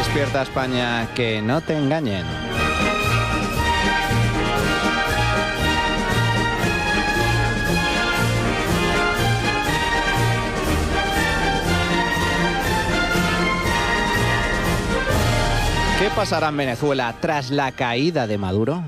Despierta España, que no te engañen. ¿Qué pasará en Venezuela tras la caída de Maduro?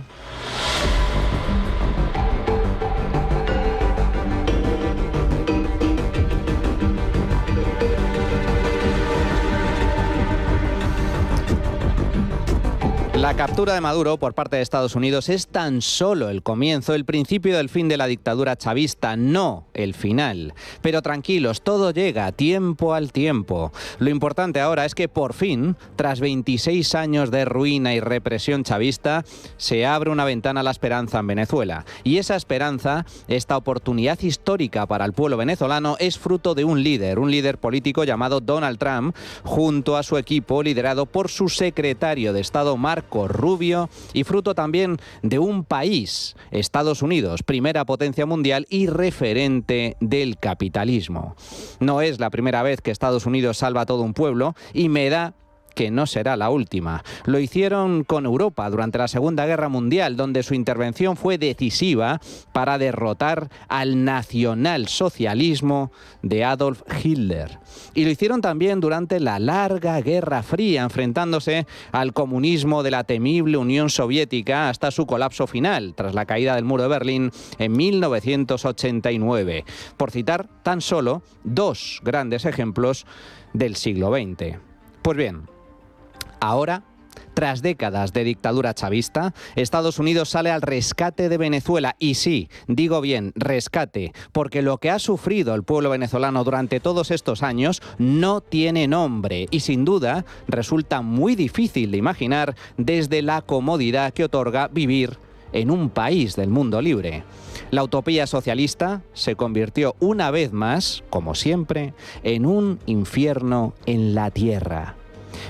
La captura de Maduro por parte de Estados Unidos es tan solo el comienzo, el principio del fin de la dictadura chavista, no el final. Pero tranquilos, todo llega tiempo al tiempo. Lo importante ahora es que por fin, tras 26 años de ruina y represión chavista, se abre una ventana a la esperanza en Venezuela. Y esa esperanza, esta oportunidad histórica para el pueblo venezolano, es fruto de un líder político llamado Donald Trump, junto a su equipo liderado por su secretario de Estado, Marco Rubio, y fruto también de un país, Estados Unidos, primera potencia mundial y referente del capitalismo. No es la primera vez que Estados Unidos salva a todo un pueblo y me da que no será la última. Lo hicieron con Europa durante la Segunda Guerra Mundial, donde su intervención fue decisiva para derrotar al nacionalsocialismo de Adolf Hitler. Y lo hicieron también durante la larga Guerra Fría, enfrentándose al comunismo de la temible Unión Soviética hasta su colapso final, tras la caída del muro de Berlín en 1989. Por citar tan solo dos grandes ejemplos del siglo XX. Pues bien, ahora, tras décadas de dictadura chavista, Estados Unidos sale al rescate de Venezuela. Y sí, digo bien, rescate, porque lo que ha sufrido el pueblo venezolano durante todos estos años no tiene nombre y sin duda resulta muy difícil de imaginar desde la comodidad que otorga vivir en un país del mundo libre. La utopía socialista se convirtió una vez más, como siempre, en un infierno en la tierra.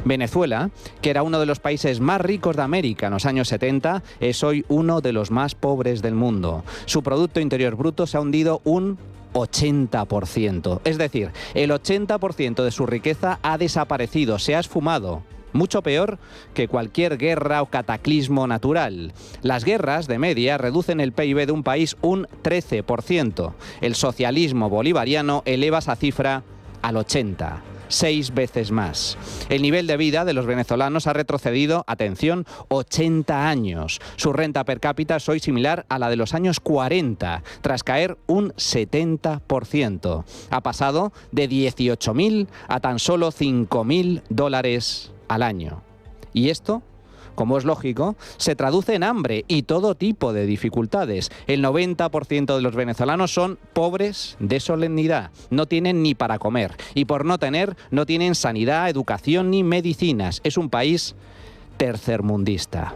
Venezuela, que era uno de los países más ricos de América en los años 70, es hoy uno de los más pobres del mundo. Su Producto Interior Bruto se ha hundido un 80%. Es decir, el 80% de su riqueza ha desaparecido, se ha esfumado. Mucho peor que cualquier guerra o cataclismo natural. Las guerras, de media, reducen el PIB de un país un 13%. El socialismo bolivariano eleva esa cifra al 80%. 6 veces más. El nivel de vida de los venezolanos ha retrocedido, atención, 80 años. Su renta per cápita es hoy similar a la de los años 40, tras caer un 70%. Ha pasado de 18.000 a tan solo 5.000 dólares al año. Y esto, como es lógico, se traduce en hambre y todo tipo de dificultades. El 90% de los venezolanos son pobres de solemnidad. No tienen ni para comer. Y por no tener, no tienen sanidad, educación ni medicinas. Es un país tercermundista.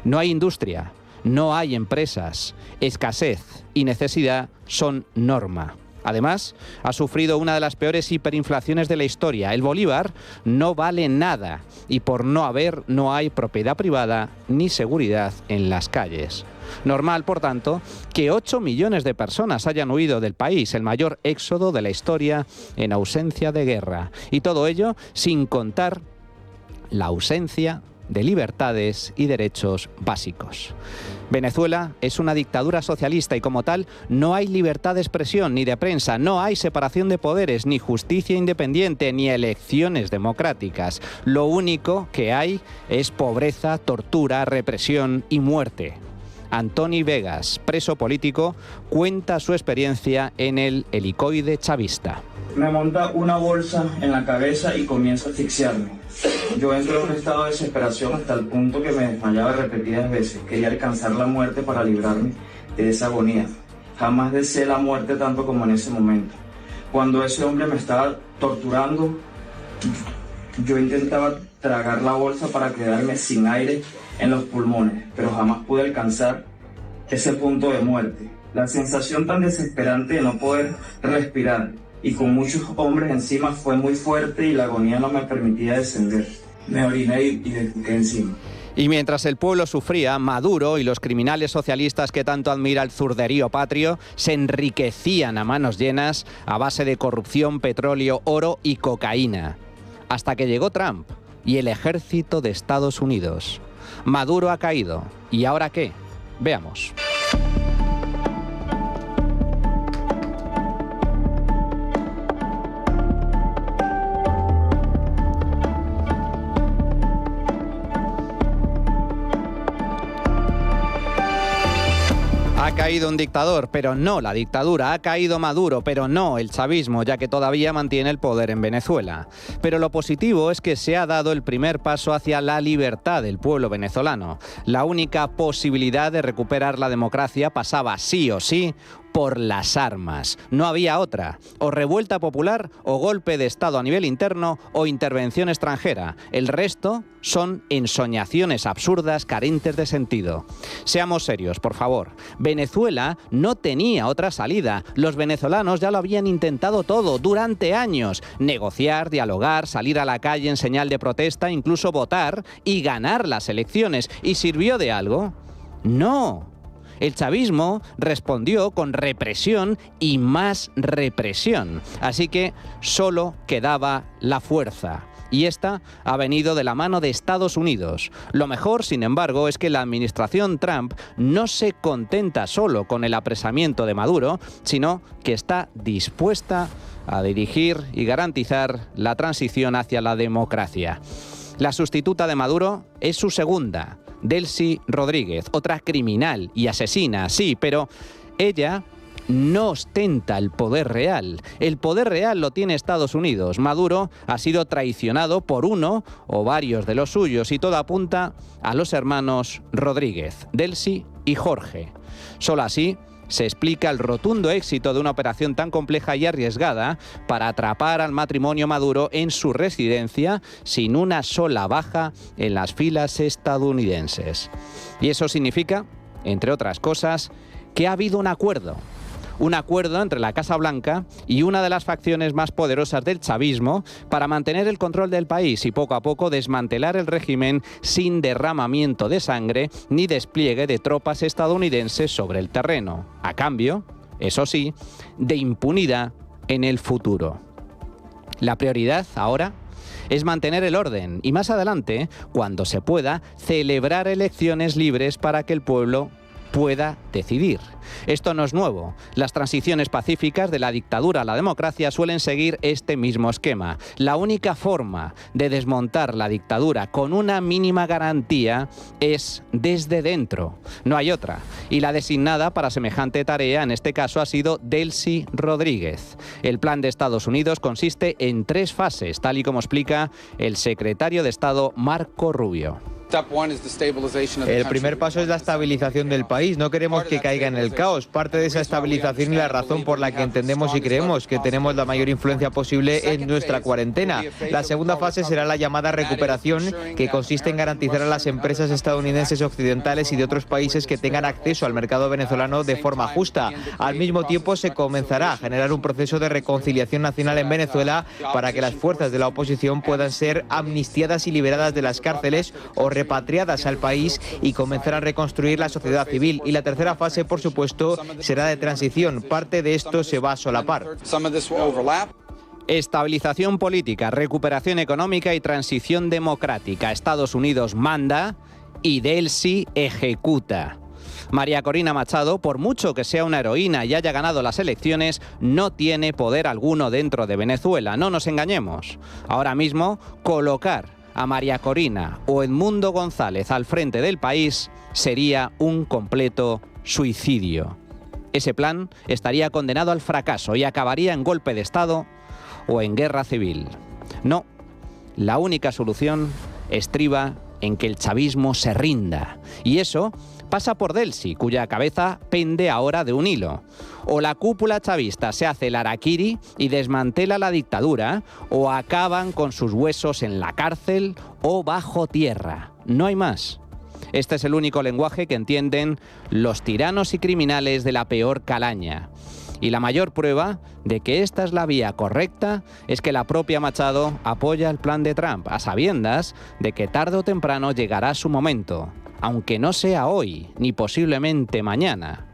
No hay industria, no hay empresas. Escasez y necesidad son norma. Además, ha sufrido una de las peores hiperinflaciones de la historia. El bolívar no vale nada y por no haber, no hay propiedad privada ni seguridad en las calles. Normal, por tanto, que 8 millones de personas hayan huido del país, el mayor éxodo de la historia en ausencia de guerra. Y todo ello sin contar la ausencia de libertades y derechos básicos. Venezuela es una dictadura socialista y como tal no hay libertad de expresión ni de prensa, no hay separación de poderes, ni justicia independiente, ni elecciones democráticas. Lo único que hay es pobreza, tortura, represión y muerte. Antoni Vegas, preso político, cuenta su experiencia en el helicoide chavista. Me monta una bolsa en la cabeza y comienza a asfixiarme. Yo entro en un estado de desesperación hasta el punto que me desmayaba repetidas veces. Quería alcanzar la muerte para librarme de esa agonía. Jamás deseé la muerte tanto como en ese momento. Cuando ese hombre me estaba torturando, yo intentaba tragar la bolsa para quedarme sin aire en los pulmones, pero jamás pude alcanzar ese punto de muerte. La sensación tan desesperante de no poder respirar y con muchos hombres encima fue muy fuerte y la agonía no me permitía descender. Me oriné y defequé encima. Y mientras el pueblo sufría, Maduro y los criminales socialistas que tanto admira el zurderío patrio se enriquecían a manos llenas a base de corrupción, petróleo, oro y cocaína. Hasta que llegó Trump, y el ejército de Estados Unidos. Maduro ha caído. ¿Y ahora qué? Veamos. Ha caído un dictador, pero no la dictadura. Ha caído Maduro, pero no el chavismo, ya que todavía mantiene el poder en Venezuela. Pero lo positivo es que se ha dado el primer paso hacia la libertad del pueblo venezolano. La única posibilidad de recuperar la democracia pasaba sí o sí por las armas. No había otra. O revuelta popular, o golpe de Estado a nivel interno, o intervención extranjera. El resto son ensoñaciones absurdas carentes de sentido. Seamos serios, por favor. Venezuela no tenía otra salida. Los venezolanos ya lo habían intentado todo durante años. Negociar, dialogar, salir a la calle en señal de protesta, incluso votar y ganar las elecciones. ¿Y sirvió de algo? No. El chavismo respondió con represión y más represión. Así que solo quedaba la fuerza. Y esta ha venido de la mano de Estados Unidos. Lo mejor, sin embargo, es que la administración Trump no se contenta solo con el apresamiento de Maduro, sino que está dispuesta a dirigir y garantizar la transición hacia la democracia. La sustituta de Maduro es su segunda, Delcy Rodríguez, otra criminal y asesina, sí, pero ella no ostenta el poder real. El poder real lo tiene Estados Unidos. Maduro ha sido traicionado por uno o varios de los suyos y todo apunta a los hermanos Rodríguez, Delcy y Jorge. Solo así se explica el rotundo éxito de una operación tan compleja y arriesgada para atrapar al matrimonio Maduro en su residencia sin una sola baja en las filas estadounidenses. Y eso significa, entre otras cosas, que ha habido un acuerdo entre la Casa Blanca y una de las facciones más poderosas del chavismo para mantener el control del país y poco a poco desmantelar el régimen sin derramamiento de sangre ni despliegue de tropas estadounidenses sobre el terreno. A cambio, eso sí, de impunidad en el futuro. La prioridad ahora es mantener el orden y más adelante, cuando se pueda, celebrar elecciones libres para que el pueblo pueda decidir. Esto no es nuevo. Las transiciones pacíficas de la dictadura a la democracia suelen seguir este mismo esquema. La única forma de desmontar la dictadura con una mínima garantía es desde dentro. No hay otra. Y la designada para semejante tarea en este caso ha sido Delcy Rodríguez. El plan de Estados Unidos consiste en 3 fases, tal y como explica el secretario de Estado Marco Rubio. El primer paso es la estabilización del país. No queremos que caiga en el caos. Parte de esa estabilización y la razón por la que entendemos y creemos que tenemos la mayor influencia posible en nuestra cuarentena. La segunda fase será la llamada recuperación, que consiste en garantizar a las empresas estadounidenses occidentales y de otros países que tengan acceso al mercado venezolano de forma justa. Al mismo tiempo se comenzará a generar un proceso de reconciliación nacional en Venezuela para que las fuerzas de la oposición puedan ser amnistiadas y liberadas de las cárceles o repatriadas al país y comenzar a reconstruir la sociedad civil. Y la tercera fase, por supuesto, será de transición. Parte de esto se va a solapar. Estabilización política, recuperación económica y transición democrática. Estados Unidos manda y Delcy ejecuta. María Corina Machado, por mucho que sea una heroína y haya ganado las elecciones, no tiene poder alguno dentro de Venezuela. No nos engañemos. Ahora mismo, colocar a María Corina o Edmundo González al frente del país sería un completo suicidio. Ese plan estaría condenado al fracaso y acabaría en golpe de Estado o en guerra civil. No, la única solución estriba en que el chavismo se rinda. Y eso pasa por Delcy, cuya cabeza pende ahora de un hilo. O la cúpula chavista se hace el harakiri y desmantela la dictadura, o acaban con sus huesos en la cárcel o bajo tierra. No hay más. Este es el único lenguaje que entienden los tiranos y criminales de la peor calaña. Y la mayor prueba de que esta es la vía correcta es que la propia Machado apoya el plan de Trump, a sabiendas de que tarde o temprano llegará su momento, aunque no sea hoy ni posiblemente mañana.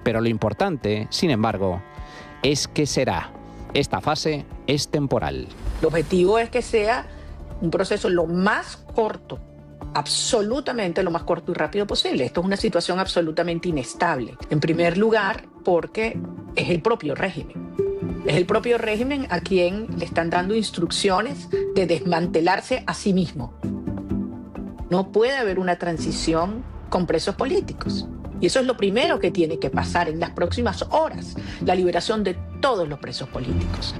Pero lo importante, sin embargo, es que será. Esta fase es temporal. El objetivo es que sea un proceso lo más corto, absolutamente lo más corto y rápido posible. Esto es una situación absolutamente inestable. En primer lugar, porque es el propio régimen. Es el propio régimen a quien le están dando instrucciones de desmantelarse a sí mismo. No puede haber una transición con presos políticos. Y eso es lo primero que tiene que pasar en las próximas horas, la liberación de todos los presos políticos.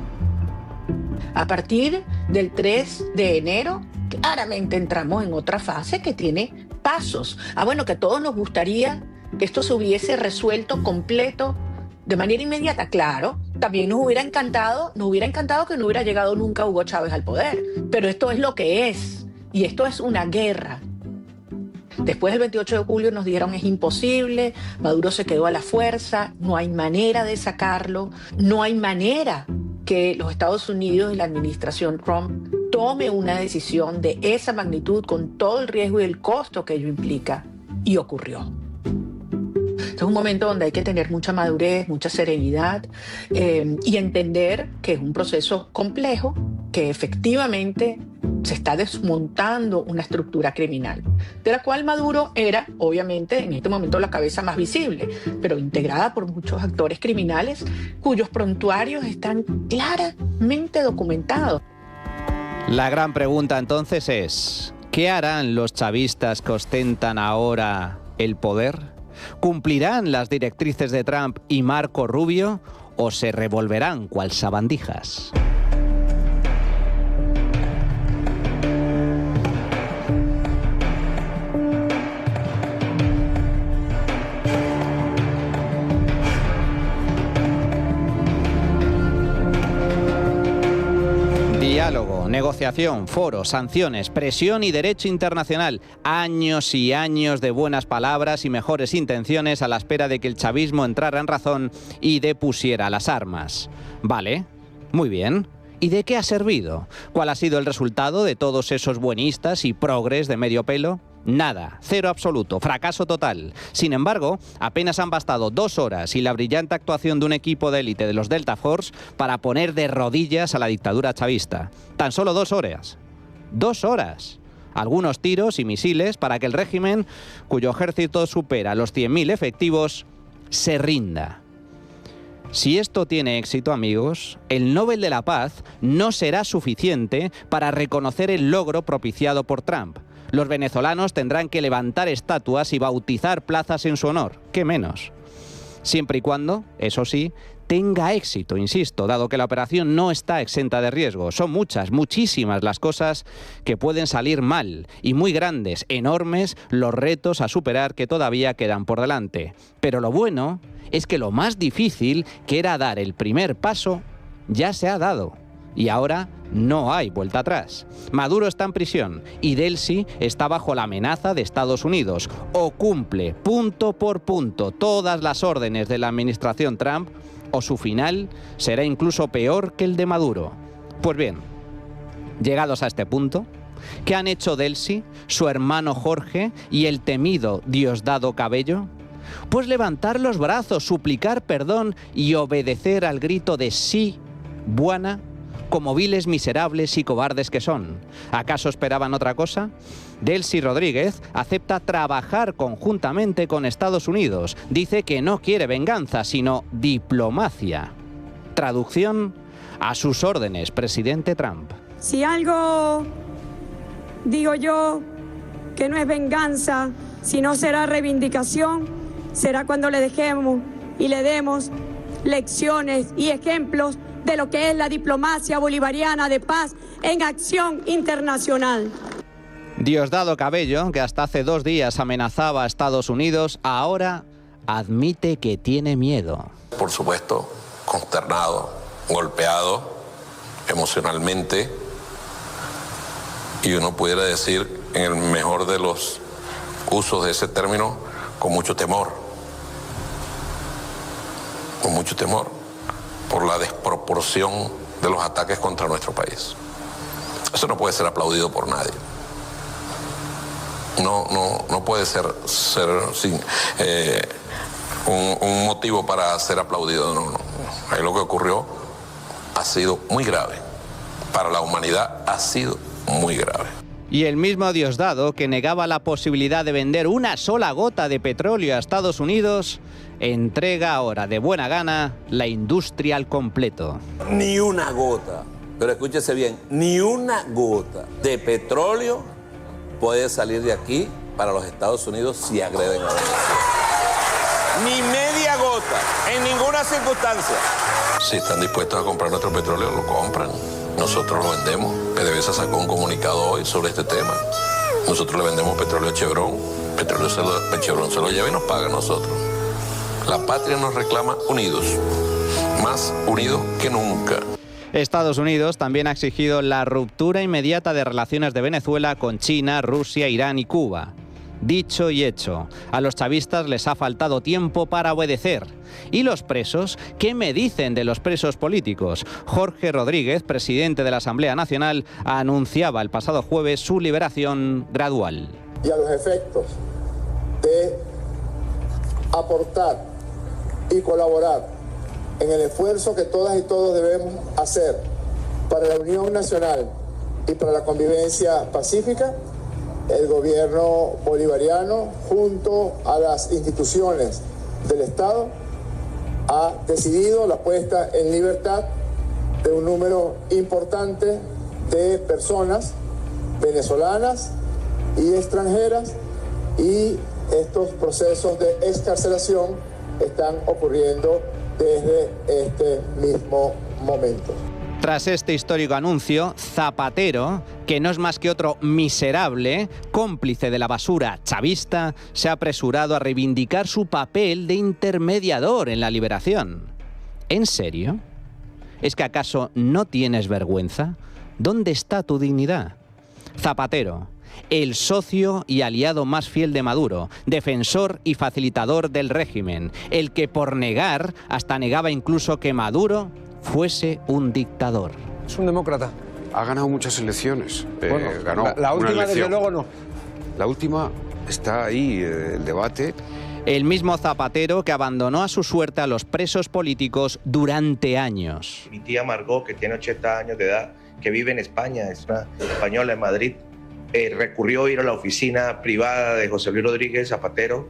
A partir del 3 de enero, claramente entramos en otra fase que tiene pasos. Bueno, que a todos nos gustaría que esto se hubiese resuelto completo de manera inmediata. Claro, también nos hubiera encantado que no hubiera llegado nunca Hugo Chávez al poder. Pero esto es lo que es, y esto es una guerra. Después del 28 de julio nos dijeron es imposible, Maduro se quedó a la fuerza, no hay manera de sacarlo, no hay manera que los Estados Unidos y la administración Trump tome una decisión de esa magnitud con todo el riesgo y el costo que ello implica. Y ocurrió. Este es un momento donde hay que tener mucha madurez, mucha serenidad y entender que es un proceso complejo, que efectivamente se está desmontando una estructura criminal, de la cual Maduro era, obviamente, en este momento la cabeza más visible, pero integrada por muchos actores criminales cuyos prontuarios están claramente documentados. La gran pregunta entonces es, ¿qué harán los chavistas que ostentan ahora el poder? ¿Cumplirán las directrices de Trump y Marco Rubio o se revolverán cual sabandijas? Diálogo, negociación, foros, sanciones, presión y derecho internacional. Años y años de buenas palabras y mejores intenciones a la espera de que el chavismo entrara en razón y depusiera las armas. Vale, muy bien. ¿Y de qué ha servido? ¿Cuál ha sido el resultado de todos esos buenistas y progres de medio pelo? Nada, cero absoluto, fracaso total. Sin embargo, apenas han bastado 2 horas y la brillante actuación de un equipo de élite de los Delta Force para poner de rodillas a la dictadura chavista. Tan solo 2 horas. 2 horas. Algunos tiros y misiles para que el régimen, cuyo ejército supera los 100.000 efectivos, se rinda. Si esto tiene éxito, amigos, el Nobel de la Paz no será suficiente para reconocer el logro propiciado por Trump. Los venezolanos tendrán que levantar estatuas y bautizar plazas en su honor. ¿Qué menos? Siempre y cuando, eso sí, tenga éxito, insisto, dado que la operación no está exenta de riesgo. Son muchas, muchísimas las cosas que pueden salir mal y muy grandes, enormes los retos a superar que todavía quedan por delante. Pero lo bueno es que lo más difícil, que era dar el primer paso, ya se ha dado. Y ahora no hay vuelta atrás. Maduro está en prisión y Delcy está bajo la amenaza de Estados Unidos. O cumple punto por punto todas las órdenes de la administración Trump, o su final será incluso peor que el de Maduro. Pues bien, llegados a este punto, ¿qué han hecho Delcy, su hermano Jorge y el temido Diosdado Cabello? Pues levantar los brazos, suplicar perdón y obedecer al grito de sí, buena, como viles miserables y cobardes que son. ¿Acaso esperaban otra cosa? Delcy Rodríguez acepta trabajar conjuntamente con Estados Unidos. Dice que no quiere venganza, sino diplomacia. Traducción: a sus órdenes, presidente Trump. Si algo digo yo que no es venganza, sino será reivindicación, será cuando le dejemos y le demos lecciones y ejemplos de lo que es la diplomacia bolivariana de paz en acción internacional. Diosdado Cabello, que hasta hace 2 días amenazaba a Estados Unidos, ahora admite que tiene miedo. Por supuesto, consternado, golpeado emocionalmente, y uno pudiera decir, en el mejor de los usos de ese término, con mucho temor. Con mucho temor por la desproporción de los ataques contra nuestro país. Eso no puede ser aplaudido por nadie. No puede ser sin un motivo para ser aplaudido. No. Ahí lo que ocurrió ha sido muy grave. Para la humanidad ha sido muy grave. Y el mismo Diosdado, que negaba la posibilidad de vender una sola gota de petróleo a Estados Unidos, entrega ahora de buena gana la industria al completo. Ni una gota, pero escúchese bien, ni una gota de petróleo puede salir de aquí para los Estados Unidos si agreden a Venezuela. Ni media gota, en ninguna circunstancia. Si están dispuestos a comprar nuestro petróleo, lo compran. Nosotros lo vendemos. PDVSA sacó un comunicado hoy sobre este tema. Nosotros le vendemos petróleo a Chevron. Chevron se lo lleva y nos paga a nosotros. La patria nos reclama unidos, más unidos que nunca. Estados Unidos también ha exigido la ruptura inmediata de relaciones de Venezuela con China, Rusia, Irán y Cuba. Dicho y hecho, a los chavistas les ha faltado tiempo para obedecer. ¿Y los presos? ¿Qué me dicen de los presos políticos? Jorge Rodríguez, presidente de la Asamblea Nacional, anunciaba el pasado jueves su liberación gradual. Y a los efectos de aportar y colaborar en el esfuerzo que todas y todos debemos hacer para la unión nacional y para la convivencia pacífica, el gobierno bolivariano, junto a las instituciones del Estado, ha decidido la puesta en libertad de un número importante de personas venezolanas y extranjeras, y estos procesos de excarcelación están ocurriendo desde este mismo momento. Tras este histórico anuncio, Zapatero, que no es más que otro miserable, cómplice de la basura chavista, se ha apresurado a reivindicar su papel de intermediador en la liberación. ¿En serio? ¿Es que acaso no tienes vergüenza? ¿Dónde está tu dignidad? Zapatero, el socio y aliado más fiel de Maduro, defensor y facilitador del régimen, el que por negar, hasta negaba incluso que Maduro fuese un dictador. Es un demócrata. Ha ganado muchas elecciones. Bueno, ganó la última, una elección. desde luego, no. La última está ahí, el debate. El mismo Zapatero que abandonó a su suerte a los presos políticos durante años. Mi tía Margot, que tiene 80 años de edad, que vive en España, es una española en Madrid, recurrió a ir a la oficina privada de José Luis Rodríguez Zapatero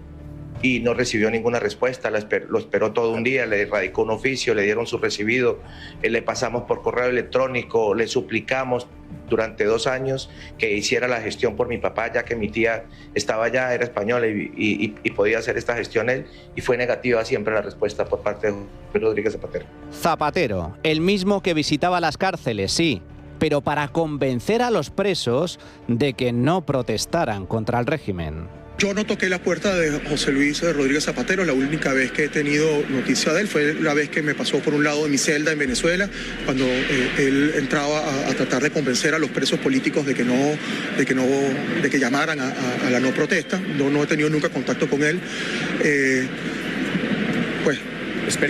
y no recibió ninguna respuesta. Lo esperó todo un día, le radicó un oficio, le dieron su recibido, le pasamos por correo electrónico, le suplicamos durante 2 años que hiciera la gestión por mi papá, ya que mi tía estaba allá, era española y podía hacer esta gestión él, y fue negativa siempre la respuesta por parte de José Luis Rodríguez Zapatero. Zapatero, el mismo que visitaba las cárceles, sí, pero para convencer a los presos de que no protestaran contra el régimen. Yo no toqué la puerta de José Luis Rodríguez Zapatero. La única vez que he tenido noticia de él fue la vez que me pasó por un lado de mi celda en Venezuela, cuando él entraba a tratar de convencer a los presos políticos de que llamaran a la no protesta. No he tenido nunca contacto con él.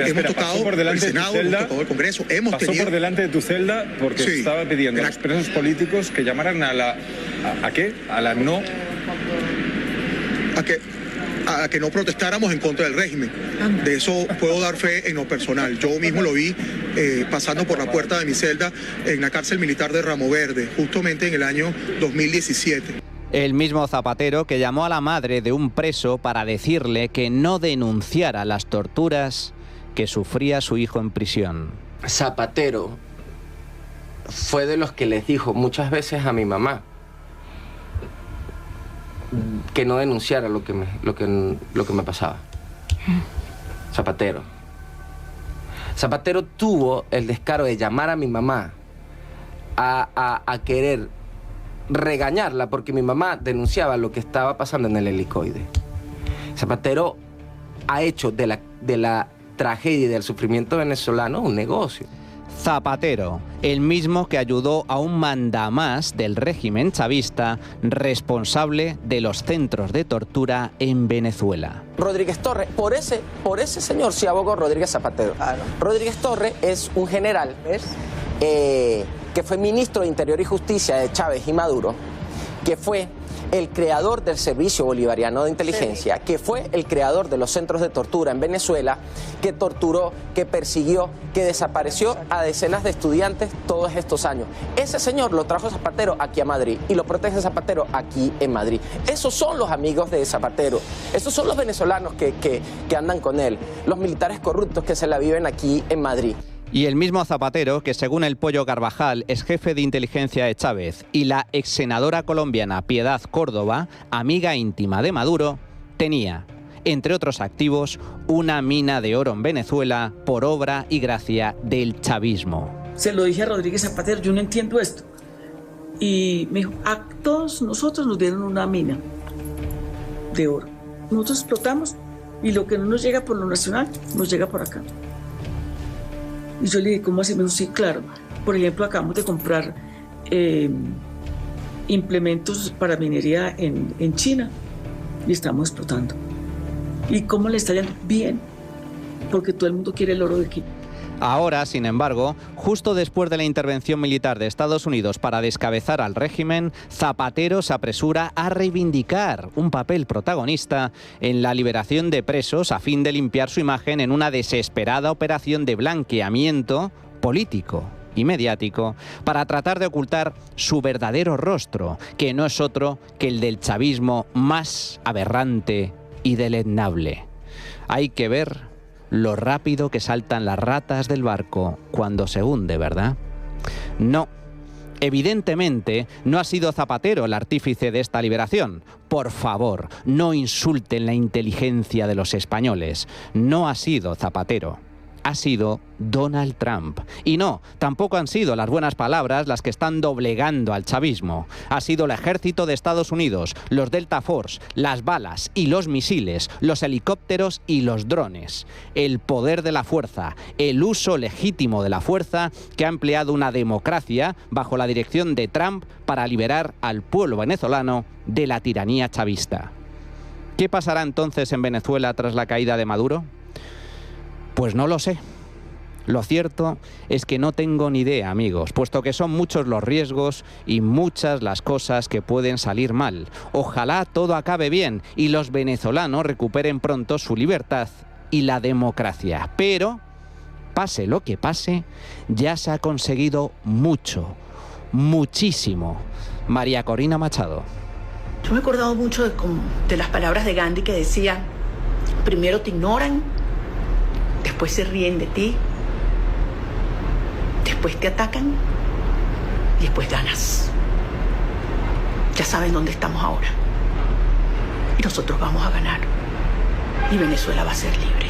Hemos tocado por delante el Senado, de tu celda, hemos tocado el Congreso, pasó por delante de tu celda porque sí, estaba pidiendo a los presos políticos que llamaran ¿a qué? A la no... A que no protestáramos en contra del régimen. De eso puedo dar fe en lo personal. Yo mismo lo vi pasando por la puerta de mi celda en la cárcel militar de Ramo Verde, justamente en el año 2017. El mismo Zapatero que llamó a la madre de un preso para decirle que no denunciara las torturas que sufría su hijo en prisión. Zapatero fue de los que les dijo muchas veces a mi mamá que no denunciara lo que me pasaba. Zapatero tuvo el descaro de llamar a mi mamá a querer regañarla porque mi mamá denunciaba lo que estaba pasando en el helicoide. Zapatero ha hecho de la tragedia y del sufrimiento venezolano un negocio. Zapatero, el mismo que ayudó a un mandamás del régimen chavista responsable de los centros de tortura en Venezuela. Rodríguez Torre, por ese señor sí abogó Rodríguez Zapatero. Claro. Rodríguez Torre es un general que fue ministro de Interior y Justicia de Chávez y Maduro que fue el creador del Servicio Bolivariano de Inteligencia, que fue el creador de los centros de tortura en Venezuela, que torturó, que persiguió, que desapareció a decenas de estudiantes todos estos años. Ese señor lo trajo Zapatero aquí a Madrid y lo protege Zapatero aquí en Madrid. Esos son los amigos de Zapatero, esos son los venezolanos que andan con él, los militares corruptos que se la viven aquí en Madrid. Y el mismo Zapatero, que según el Pollo Carvajal es jefe de inteligencia de Chávez, y la ex senadora colombiana Piedad Córdoba, amiga íntima de Maduro, tenía, entre otros activos, una mina de oro en Venezuela por obra y gracia del chavismo. Se lo dije a Rodríguez Zapatero, yo no entiendo esto. Y me dijo, a todos nosotros nos dieron una mina de oro. Nosotros explotamos y lo que no nos llega por lo nacional, nos llega por acá. Y yo le dije, ¿cómo así? Me dijo, sí, claro. Por ejemplo, acabamos de comprar implementos para minería en China y estamos explotando. ¿Y cómo le está yendo? Bien, porque todo el mundo quiere el oro de aquí. Ahora, sin embargo, justo después de la intervención militar de Estados Unidos para descabezar al régimen, Zapatero se apresura a reivindicar un papel protagonista en la liberación de presos a fin de limpiar su imagen en una desesperada operación de blanqueamiento político y mediático para tratar de ocultar su verdadero rostro, que no es otro que el del chavismo más aberrante y deleznable. Hay que ver lo rápido que saltan las ratas del barco cuando se hunde, ¿verdad? No, evidentemente no ha sido Zapatero el artífice de esta liberación. Por favor, no insulten la inteligencia de los españoles. No ha sido Zapatero. Ha sido Donald Trump. Y no, tampoco han sido las buenas palabras las que están doblegando al chavismo. Ha sido el ejército de Estados Unidos, los Delta Force, las balas y los misiles, los helicópteros y los drones. El poder de la fuerza, el uso legítimo de la fuerza que ha empleado una democracia bajo la dirección de Trump para liberar al pueblo venezolano de la tiranía chavista. ¿Qué pasará entonces en Venezuela tras la caída de Maduro? Pues no lo sé. Lo cierto es que no tengo ni idea, amigos, puesto que son muchos los riesgos y muchas las cosas que pueden salir mal. Ojalá todo acabe bien y los venezolanos recuperen pronto su libertad y la democracia. Pero, pase lo que pase, ya se ha conseguido mucho, muchísimo. María Corina Machado. Yo me he acordado mucho de las palabras de Gandhi que decía, primero te ignoran, después se ríen de ti, después te atacan y después ganas. Ya saben dónde estamos ahora. Y nosotros vamos a ganar. Y Venezuela va a ser libre.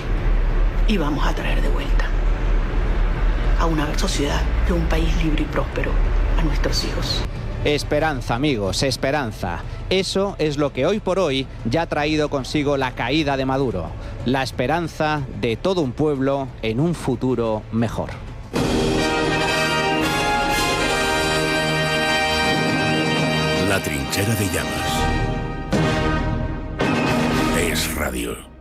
Y vamos a traer de vuelta a una sociedad de un país libre y próspero a nuestros hijos. Esperanza, amigos, esperanza. Eso es lo que hoy por hoy ya ha traído consigo la caída de Maduro. La esperanza de todo un pueblo en un futuro mejor. La trinchera de llamas. Es radio.